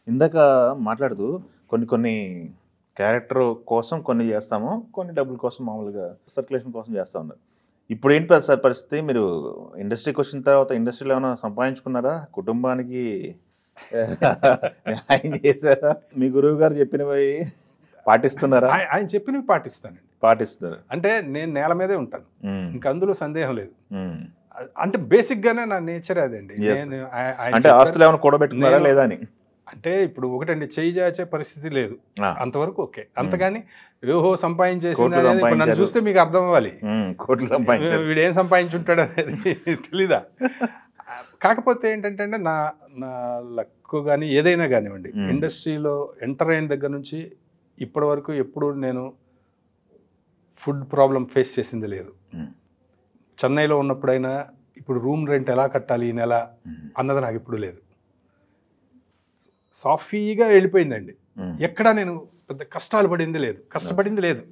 ఇందాక మాట్లాడుతూ కొన్ని కొన్ని క్యారెక్టర్ కోసం కొన్ని చేస్తాము. కొన్ని డబ్బుల కోసం మామూలుగా సర్క్యులేషన్ కోసం చేస్తా ఉన్నారు. ఇప్పుడు ఏంటి సార్ పరిస్థితి? మీరు ఇండస్ట్రీకొచ్చిన తర్వాత ఇండస్ట్రీలో ఏమైనా సంపాదించుకున్నారా? కుటుంబానికి న్యాయం చేశారా? మీ గురువు గారు చెప్పినవి పాటిస్తున్నారా? ఆయన చెప్పినవి పాటిస్తానండి. పాటిస్తున్నారు. అంటే నేను నేల మీదే ఉంటాను. హ్మ్. ఇంక అందులో సందేహం లేదు. హ్మ్. అంటే బేసిక్‌గానే నా నేచర్ అదండి. Yes. నేను ఆయన అంటే ఆస్తులు ఏమైనా కూడబెట్టుకున్నారా లేదా అని? అంటే ఇప్పుడు ఒకటండి, చెయ్యి చాచే పరిస్థితి లేదు. ఆ! అంతవరకు ఓకే. అంతగాని ఓహో సంపాదించేసింది కోట్లు అనేది ఇప్పుడు నన్ను సంపాదించారు. చూస్తే మీకు అర్థం అవ్వాలి. కోట్లు సంపాదించారు. వీడేం సంపాదించుంటాడు అనేది తెలీదా? కాకపోతే ఏంటంటే అండి, నా నా లక్ గాని ఏదైనా గానివ్వండి, ఇండస్ట్రీలో ఎంటర్ అయిన దగ్గర నుంచి ఇప్పటి వరకు ఎప్పుడు నేను ఫుడ్ ప్రాబ్లం ఫేస్ చేసింది లేదు. చెన్నైలో ఉన్నప్పుడైనా ఇప్పుడు రూమ్ రెంట్ ఎలా కట్టాలి ఈ నెల అన్నది నాకు ఇప్పుడు లేదు. సాఫీగా వెళ్ళిపోయిందండి. ఎక్కడా నేను పెద్ద కష్టాలు పడింది లేదు, కష్టపడింది లేదు.